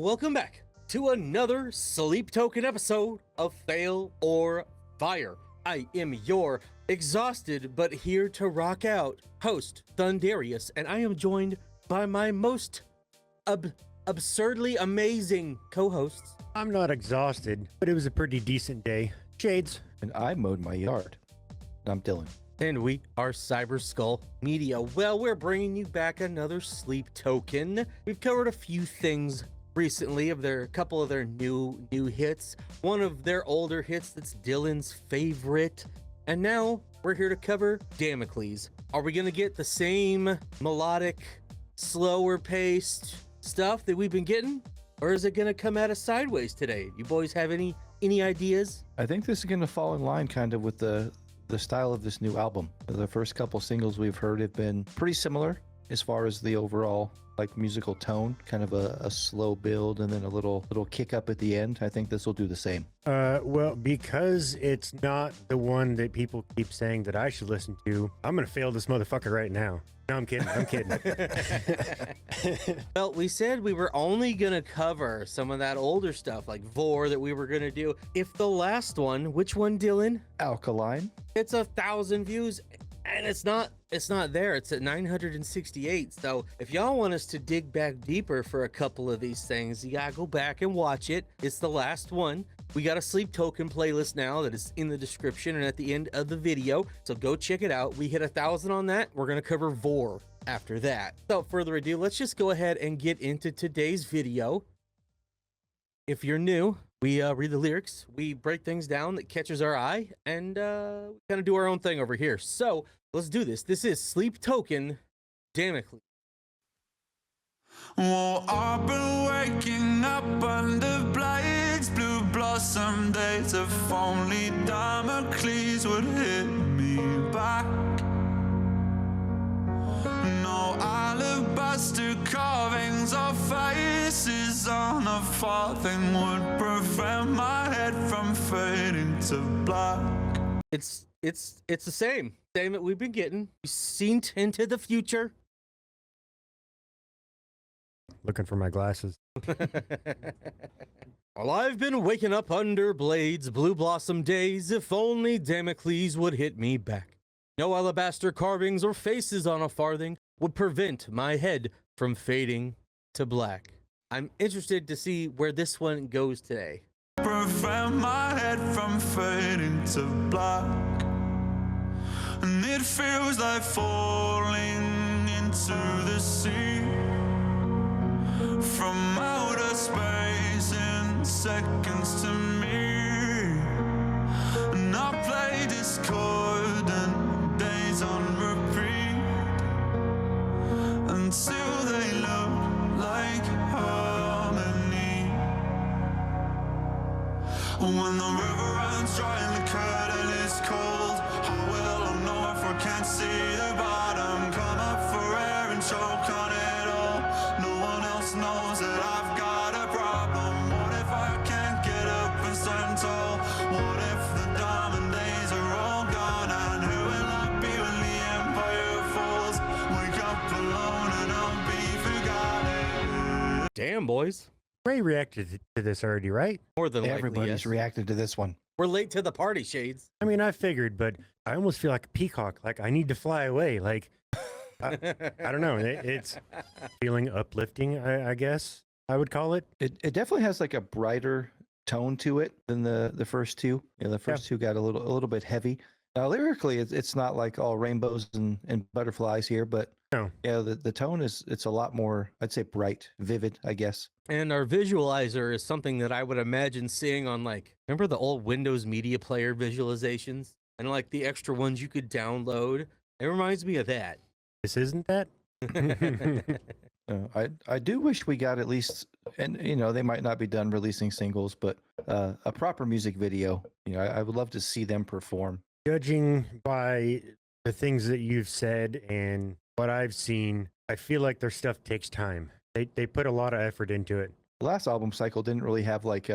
Welcome back to another Sleep Token episode of Fail or Fire. I am your exhausted but here to rock out host, Thundarius, and I am joined by my most absurdly amazing co-hosts. I'm not exhausted, but it was a pretty decent day. Shades. And I mowed my yard. I'm Dylan. And we are Cyber Skull Media. Well, we're bringing you back another Sleep Token. We've covered a few things recently of a couple of their new hits. One of their older hits that's Dylan's favorite. And now we're here to cover Damocles. Are we going to get the same melodic, slower paced stuff that we've been getting? Or is it going to come at us sideways today? You boys have any ideas? I think this is going to fall in line kind of with the style of this new album. The first couple singles we've heard have been pretty similar as far as the overall like musical tone, kind of a slow build and then a little kick up at the end. I think this will do the same. Well, because it's not the one that people keep saying that I should listen to, I'm gonna fail this motherfucker right now. No, I'm kidding. Well, we said we were only gonna cover some of that older stuff like Vor that we were gonna do. If the last one, which one, Dylan? Alkaline. It's 1,000 views and it's not there. It's at 968. So if y'all want us to dig back deeper for a couple of these things, you gotta go back and watch it. It's the last one. We got a Sleep Token playlist now that is in the description and at the end of the video, so go check it out. We hit 1,000 on that. We're gonna cover Vor after that. Without further ado, let's just go ahead and get into today's video. If you're new, we read the lyrics, we break things down that catches our eye, and we kind of do our own thing over here. So let's do this. This is Sleep Token, Damocles. Well, I've been waking up under blades, blue blossom days. If only Damocles would hit me back. No alabaster carvings or faces on a farthing would prevent my head from fading to black. It's the same that we've been getting. We've seen into the future. Looking for my glasses. Well, I've been waking up under blades, blue blossom days. If only Damocles would hit me back. No alabaster carvings or faces on a farthing would prevent my head from fading to black. I'm interested to see where this one goes today. Prevent my head from fading to black. And it feels like falling into the sea from outer space in seconds to me. And I play discordant days on repeat until they look like harmony. When the river runs dry and the curtain is cold, how will I know if I can't see the bottom? Come up for air and choke on it all. No one else knows that I've got a problem. What if I can't get up and stand tall? What if the diamond days are all gone? And who will I be when the empire falls? Wake up alone and I'll be forgotten. Damn, boys. Ray reacted to this already, right? More than likely, Everybody's yes. reacted to this one. We're late to the party, Shades. I mean, I figured, but I almost feel like a peacock. Like I need to fly away. Like I don't know. It's feeling uplifting, I guess I would call it. It definitely has like a brighter tone to it than the first two. The first two got a little bit heavy. Now lyrically, it's not like all rainbows and butterflies here, but no. Yeah, the tone it's a lot more, I'd say, bright, vivid, I guess. And our visualizer is something that I would imagine seeing on, like, remember the old Windows Media Player visualizations? And like the extra ones you could download? It reminds me of that. This isn't that? I do wish we got at least, and they might not be done releasing singles, but a proper music video. I would love to see them perform. Judging by the things that you've said and what I've seen, I feel like their stuff takes time. They put a lot of effort into it. The last album cycle didn't really have like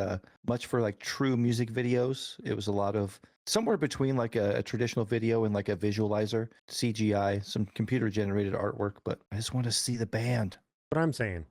much for like true music videos. It was a lot of somewhere between like a traditional video and like a visualizer, CGI, some computer generated artwork. But I just want to see the band. What I'm saying.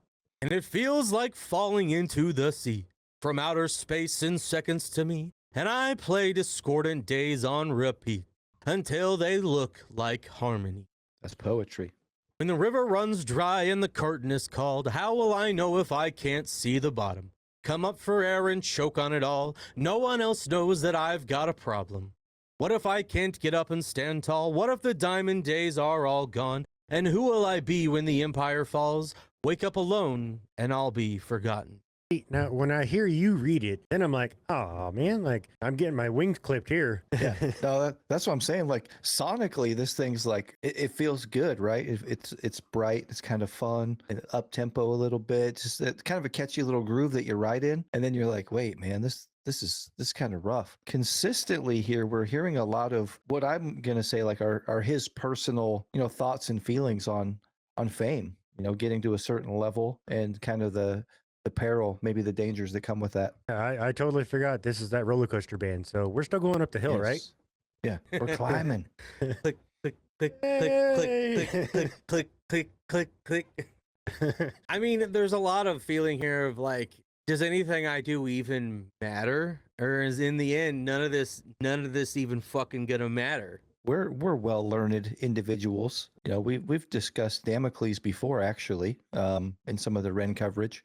and it feels like falling into the sea. From outer space in seconds to me, and I play discordant days on repeat until they look like harmony. That's poetry. When the river runs dry and the curtain is called, how will I know if I can't see the bottom? Come up for air and choke on it all. No one else knows that I've got a problem. What if I can't get up and stand tall? What if the diamond days are all gone? And who will I be when the empire falls? Wake up alone and I'll be forgotten. Now, when I hear you read it, then I'm like, oh man, like I'm getting my wings clipped here. Yeah, no, that's what I'm saying. Like sonically, this thing's like it feels good, right? It's bright, it's kind of fun, and up tempo a little bit. Just it's kind of a catchy little groove that you ride in, and then you're like, wait, man, this is kind of rough. Consistently here, we're hearing a lot of what I'm gonna say like are his personal, thoughts and feelings on fame. Getting to a certain level and kind of the peril, maybe the dangers that come with that. I totally forgot this is that roller coaster band. So we're still going up the hill, right? Yes. Yeah, we're climbing. Click, click, click, click, click, click, click, click, click, click. I mean, there's a lot of feeling here of like, does anything I do even matter? Or is in the end none of this even fucking gonna matter? We're well learned individuals. We've discussed Damocles before, actually, in some of the Ren coverage.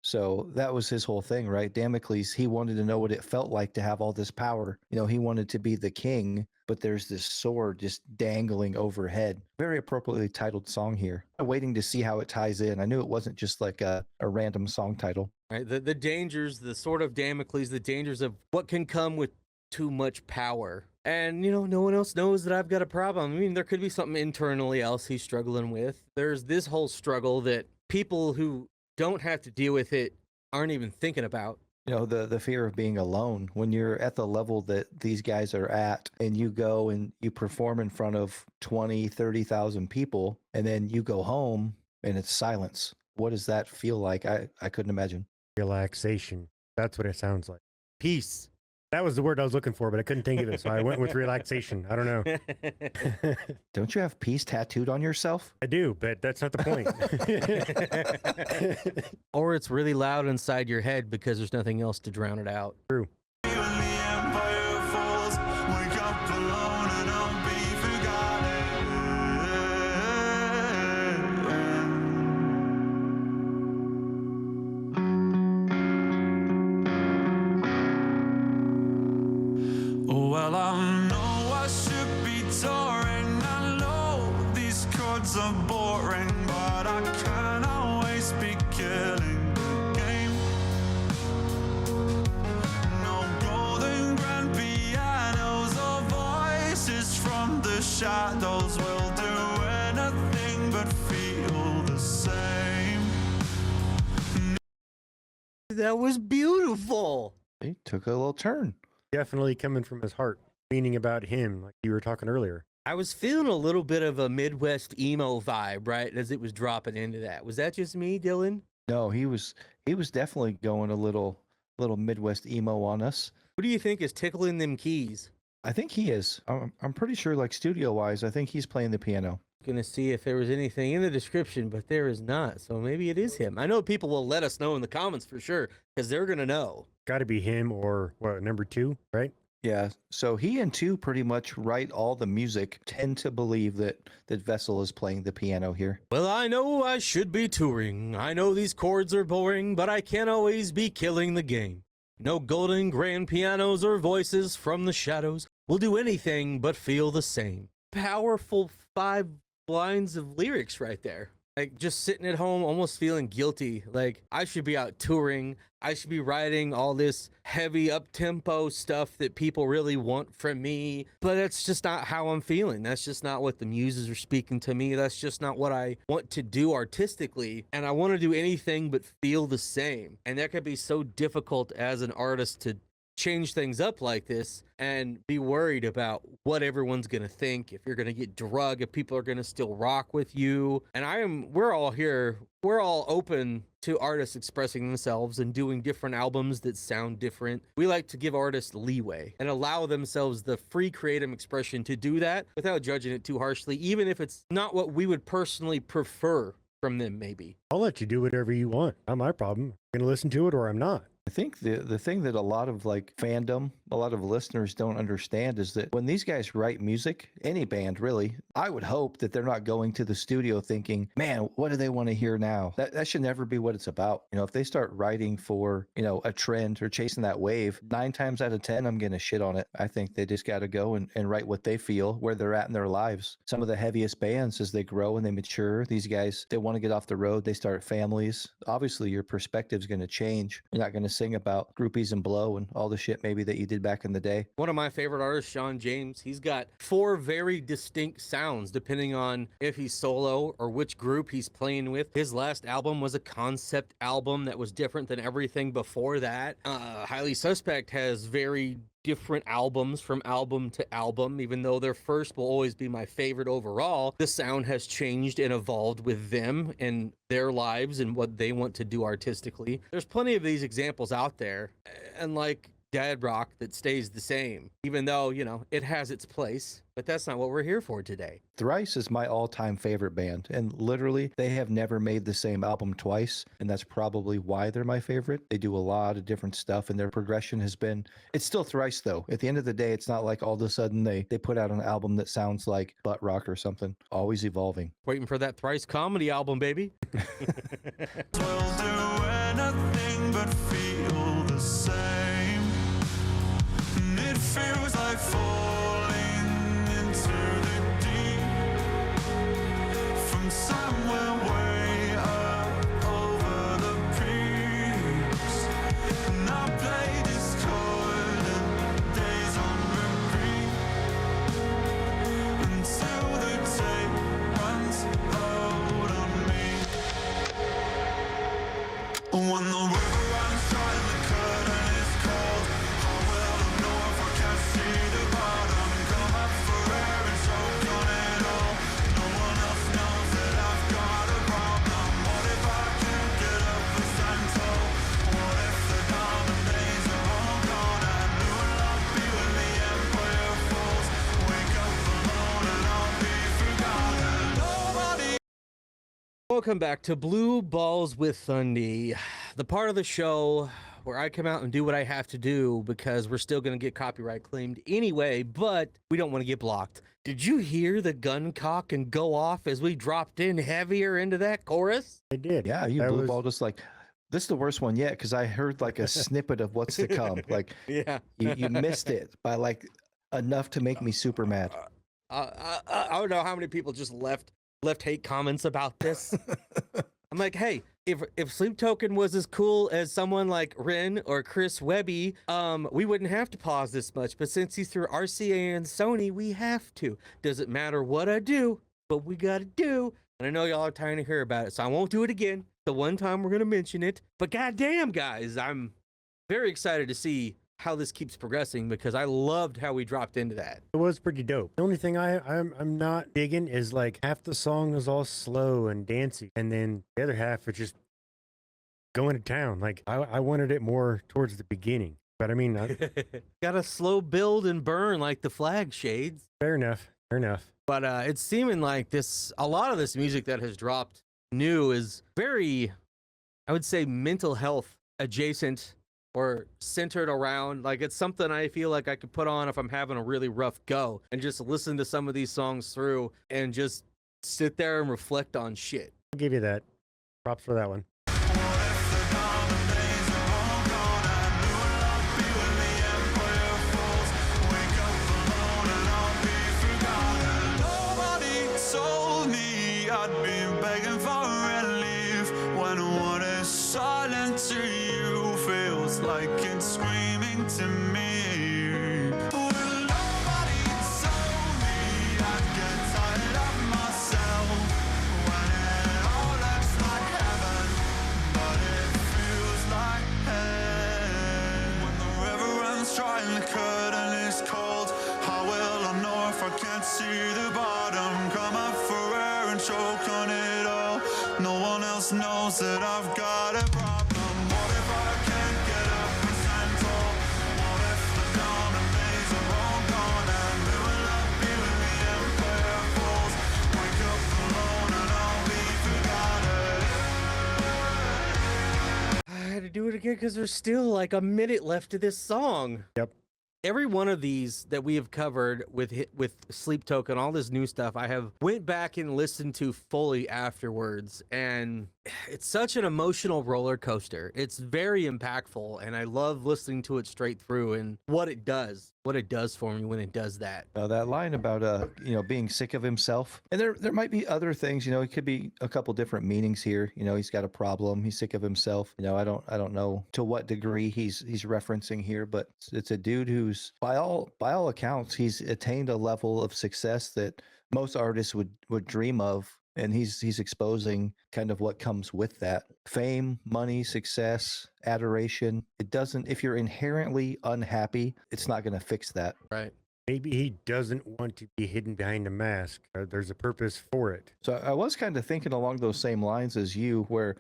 So that was his whole thing, right? Damocles, he wanted to know what it felt like to have all this power. He wanted to be the king, but there's this sword just dangling overhead. Very appropriately titled song here. I'm waiting to see how it ties in. I knew it wasn't just like a random song title. Right? The dangers, the sword of Damocles, the dangers of what can come with too much power. And, no one else knows that I've got a problem. I mean, there could be something internally else he's struggling with. There's this whole struggle that people who don't have to deal with it aren't even thinking about. The fear of being alone when you're at the level that these guys are at, and you go and you perform in front of 20, 30,000 people, and then you go home and it's silence. What does that feel like? I couldn't imagine. Relaxation. That's what it sounds like. Peace. That was the word I was looking for, but I couldn't think of it. So I went with relaxation. I don't know. Don't you have peace tattooed on yourself? I do, but that's not the point. Or it's really loud inside your head because there's nothing else to drown it out. True. When the empire falls, wake up alone and I'll be forgotten. Well, I know I should be touring. I know these chords are boring, but I can't always be killing the game. No golden grand pianos or voices from the shadows will do anything but feel the same. That was beautiful. He took a little turn. Definitely coming from his heart, meaning about him, like you were talking earlier. I was feeling a little bit of a Midwest emo vibe, right, as it was dropping into that. Was that just me, Dylan? No, he was definitely going a little Midwest emo on us. What do you think is tickling them keys? I think he is. I'm pretty sure, like studio wise, I think he's playing the piano. Gonna see if there was anything in the description, but there is not. So maybe it is him. I know people will let us know in the comments for sure, because they're gonna know. Got to be him or what, number 2, right? Yeah. So he and 2 pretty much write all the music. Tend to believe that Vessel is playing the piano here. Well, I know I should be touring. I know these chords are boring, but I can't always be killing the game. No golden grand pianos or voices from the shadows will do anything but feel the same. Powerful 5 lines of lyrics right there. Like just sitting at home almost feeling guilty. Like I should be out touring. I should be writing all this heavy up-tempo stuff that people really want from me. But that's just not how I'm feeling. That's just not what the muses are speaking to me. That's just not what I want to do artistically. And I want to do anything but feel the same. And that could be so difficult as an artist to change things up like this and be worried about what everyone's gonna think, if you're gonna get drugged, if people are gonna still rock with you. And we're all open to artists expressing themselves and doing different albums that sound different. We like to give artists leeway and allow themselves the free creative expression to do that without judging it too harshly, even if it's not what we would personally prefer from them, maybe. I'll let you do whatever you want. Not my problem. I'm gonna listen to it or I'm not. I think the thing that a lot of like fandom, a lot of listeners don't understand is that when these guys write music, any band really, I would hope that they're not going to the studio thinking, man, what do they want to hear now? That should never be what it's about. You know, if they start writing for, you know, a trend or chasing that wave, 9 times out of 10, I'm going to shit on it. I think they just got to go and write what they feel, where they're at in their lives. Some of the heaviest bands, as they grow and they mature, these guys, they want to get off the road. They start families. Obviously, your perspective is going to change. You're not going to sing about groupies and blow and all the shit maybe that you did back in the day. One of my favorite artists, Sean James, he's got 4 very distinct sounds depending on if he's solo or which group he's playing with. His last album was a concept album that was different than everything before that. Highly Suspect has very different albums from album to album. Even though their first will always be my favorite overall, the sound has changed and evolved with them and their lives and what they want to do artistically. There's plenty of these examples out there, and like dad rock that stays the same, even though, you know, it has its place, but that's not what we're here for today. Thrice is my all-time favorite band, and literally they have never made the same album twice, and that's probably why they're my favorite. They do a lot of different stuff, and their progression has been, it's still Thrice though. At the end of the day, it's not like all of a sudden they put out an album that sounds like butt rock or something. Always evolving. Waiting for that Thrice comedy album, baby. We'll do anything but feel the same. And it feels like falling into the deep from somewhere way up over the peaks. And I play discordant days on repeat until the tape runs out on me. When the river runs dry and the curtain is cold, how will I know if I can't see the bottom? Come up for air and choke on it all. No one else knows that I've got a problem. What if I can't get up and stand tall? What if the diamond days are all gone? I knew I'd be when the empire falls. Wake up alone and I'll be forgotten. Nobody. Welcome back to Blue Balls with Thundy, the part of the show where I come out and do what I have to do because we're still going to get copyright claimed anyway, but we don't want to get blocked. Did you hear the gun cock and go off as we dropped in heavier into that chorus? I did. Yeah, you That blue was- ball just like, this is the worst one yet because I heard like a snippet of what's to come. Like Yeah. you missed it by like enough to make me super mad. I don't know how many people just left hate comments about this. I'm like, hey, if Sleep Token was as cool as someone like Ren or Chris Webby, we wouldn't have to pause this much. But since he's through RCA and Sony, we have to. Doesn't matter what I do, but we gotta do. And I know y'all are tired to hear about it, so I won't do it again. The one time we're gonna mention it. But goddamn, guys, I'm very excited to see how this keeps progressing because I loved how we dropped into that. It was pretty dope. The only thing I'm not digging is like half the song is all slow and dancey, and then the other half is just going to town. Like I wanted it more towards the beginning, but I mean, Got a slow build and burn like the flag shades. fair enough. Fair enough. But it's seeming like a lot of this music that has dropped new is very, I would say, mental health adjacent or centered around. Like it's something I feel like I could put on if I'm having a really rough go and just listen to some of these songs through and just sit there and reflect on shit. I'll give you that. Props for that one. I'd be begging for relief when what is silent to you feels like it's screaming to me. Well, nobody told me I'd get tired of myself when it all looks like heaven, but it feels like hell. When the river runs dry and the curtain is cold, how will I know if I can't see the bottom? Come up for air and choke on it all. No one else knows that I've got a problem. What if I can't get up and stand tall? What if the diamond days are all gone? And who will I be when the empire falls? Wake up alone and I'll be forgotten. it again because there's still like a minute left to this song. Yep. Every one of these that we have covered with Sleep Token, all this new stuff, I have went back and listened to fully afterwards, and it's such an emotional roller coaster. It's very impactful, and I love listening to it straight through and what it does for me when it does that. That line about being sick of himself, and there might be other things. It could be a couple different meanings here. He's got a problem. He's sick of himself. I don't know to what degree he's referencing here, but it's a dude who's by all accounts he's attained a level of success that most artists would dream of. And he's exposing kind of what comes with that: fame, money, success, adoration. It doesn't, if you're inherently unhappy, it's not going to fix that. Right. Maybe he doesn't want to be hidden behind a mask. There's a purpose for it. So I was kind of thinking along those same lines as you, where,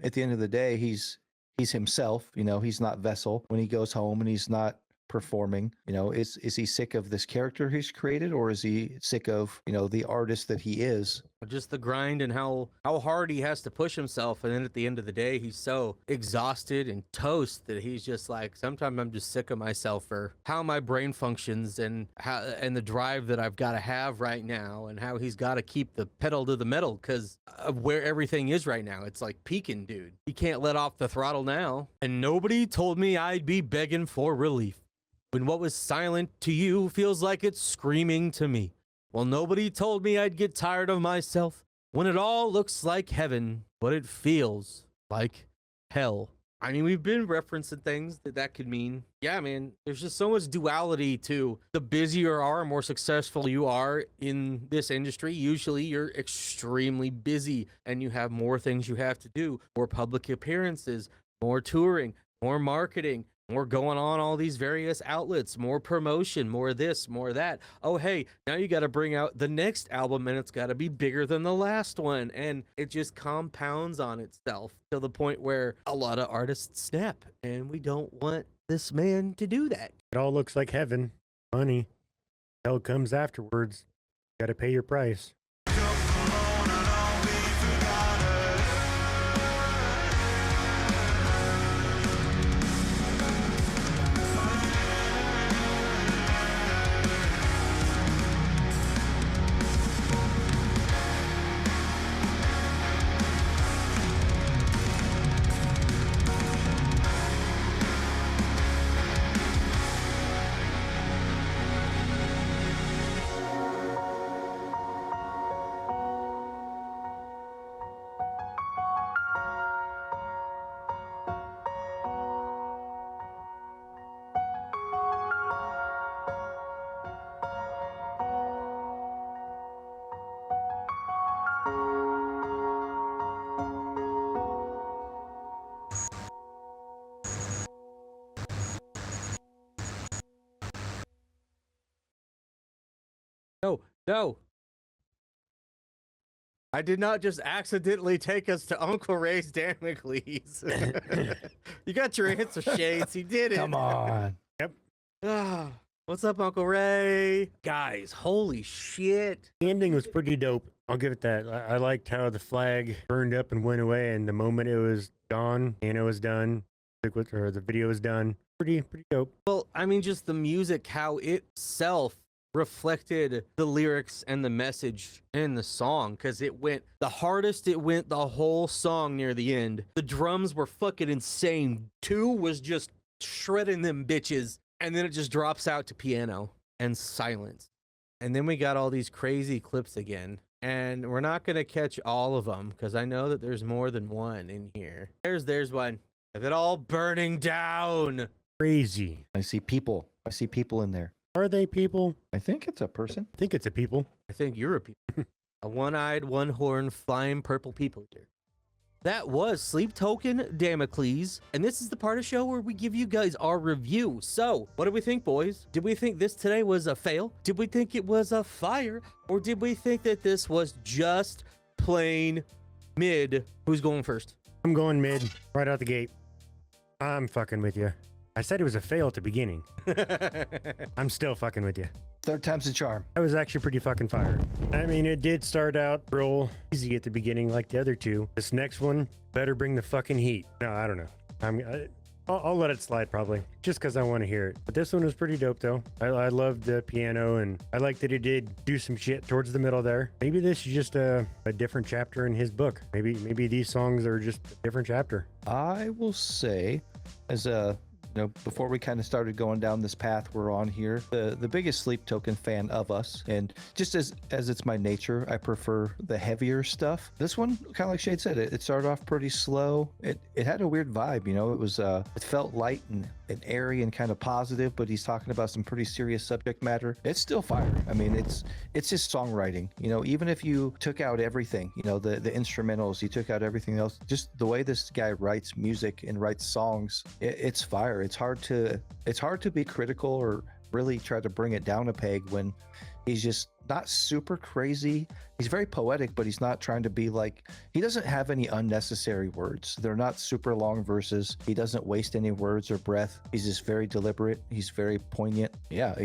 at the end of the day, he's himself. He's not Vessel when he goes home and he's not performing. Is he sick of this character he's created, or is he sick of the artist that he is? Just the grind and how hard he has to push himself, and then at the end of the day he's so exhausted and toast that he's just like, sometimes I'm just sick of myself for how my brain functions and the drive that I've got to have right now, and how he's got to keep the pedal to the metal because of where everything is right now. It's like peaking, dude. He can't let off the throttle now, and nobody told me I'd be begging for relief when what was silent to you feels like it's screaming to me. Well, nobody told me I'd get tired of myself when it all looks like heaven, but it feels like hell. I mean, we've been referencing things that could mean. Yeah, man, there's just so much duality to the busier you are, more successful you are in this industry. Usually you're extremely busy and you have more things you have to do, more public appearances, more touring, more marketing, more going on all these various outlets, more promotion, more this, more that. Oh, hey, now you got to bring out the next album and it's got to be bigger than the last one. And it just compounds on itself to the point where a lot of artists snap. And we don't want this man to do that. It all looks like heaven. Money. Hell comes afterwards. Got to pay your price. No. I did not just accidentally take us to Uncle Ray's Damocles. You got your answer, Shades. He did it. Come on. Yep. What's up, Uncle Ray? Guys, holy shit. The ending was pretty dope. I'll give it that. I liked how the flag burned up and went away, and the moment it was gone and it was done, or the video was done, pretty dope. Well, I mean, just the music, how itself reflected the lyrics and the message in the song, because it went the hardest it went the whole song near the end. The drums were fucking insane. 2 was just shredding them bitches, and then it just drops out to piano and silence. And then we got all these crazy clips again, and we're not going to catch all of them because I know that there's more than one in here. There's one of it all burning down. Crazy. I see people in there. Are they people? I think it's a person. I think it's a people. I think you're a people. A one-eyed, one-horned, flying purple people eater. That was Sleep Token Damocles, and this is the part of the show where we give you guys our review. So, what do we think, boys? Did we think this today was a fail? Did we think it was a fire? Or did we think that this was just plain mid? Who's going first? I'm going mid, right out the gate. I'm fucking with you. I said it was a fail at the beginning. I'm still fucking with you. Third time's the charm. That was actually pretty fucking fire. I mean, it did start out real easy at the beginning like the other two. This next one better bring the fucking heat. No, I don't know. I'll let it slide probably, just because I want to hear it. But this one was pretty dope though. I loved the piano, and I like that he did do some shit towards the middle there. Maybe this is just a different chapter in his book. Maybe these songs are just a different chapter. I will say, as a before we kind of started going down this path we're on here, the biggest Sleep Token fan of us, and just as it's my nature, I prefer the heavier stuff. This one, kind of like Shade said, it started off pretty slow. It had a weird vibe, it was it felt light and airy and kind of positive, but he's talking about some pretty serious subject matter. It's still fire. I mean, it's his songwriting. Even if you took out everything, the instrumentals, you took out everything else, just the way this guy writes music and writes songs, it's fire. It's hard to be critical or really try to bring it down a peg when he's just not super crazy. He's very poetic, but he's not trying to be like, he doesn't have any unnecessary words. They're not super long verses. He doesn't waste any words or breath. He's just very deliberate. He's very poignant. Yeah,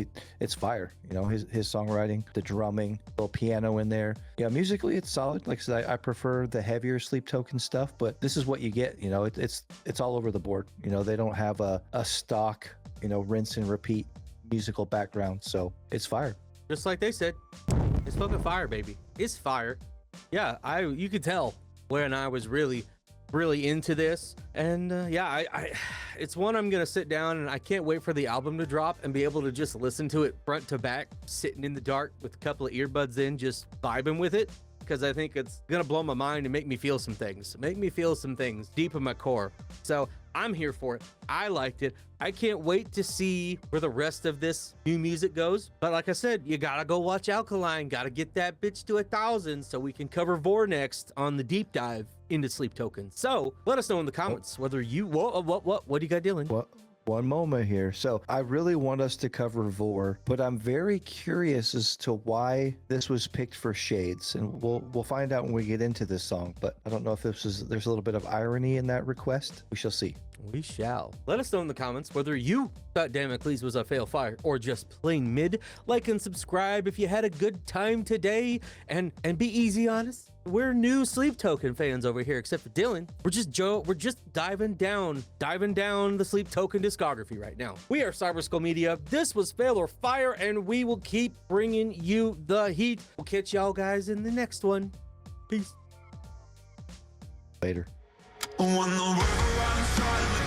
it's fire. His songwriting, the drumming, little piano in there. Yeah, musically it's solid. Like I said, I prefer the heavier Sleep Token stuff, but this is what you get. It's all over the board. They don't have a stock, rinse and repeat musical background. So it's fire. Just like they said, it's fucking fire, baby. It's fire. Yeah, you could tell when I was really into this, and it's one I'm gonna sit down, and I can't wait for the album to drop and be able to just listen to it front to back, sitting in the dark with a couple of earbuds in, just vibing with it, because I think it's gonna blow my mind and make me feel some things deep in my core. So I'm here for it. I liked it. I can't wait to see where the rest of this new music goes. But like I said, you gotta go watch Alkaline. Gotta get that bitch to 1,000 so we can cover Vor next on the deep dive into Sleep Token. So let us know in the comments whether you what do you got, Dylan? What? One moment here. So I really want us to cover Vor, but I'm very curious as to why this was picked for Shades, and we'll find out when we get into this song. But I don't know if there's a little bit of irony in that request. We shall see. We shall. Let us know in the comments whether you thought Damocles was a fail fire or just plain mid. Like and subscribe if you had a good time today, and be easy on us. We're new Sleep Token fans over here, except for Dylan. We're just diving down the Sleep Token discography right now. We are Cyber Skull Media. This was Fail or Fire, and we will keep bringing you the heat. We'll catch y'all guys in the next one. Peace. Later. When the river runs dry,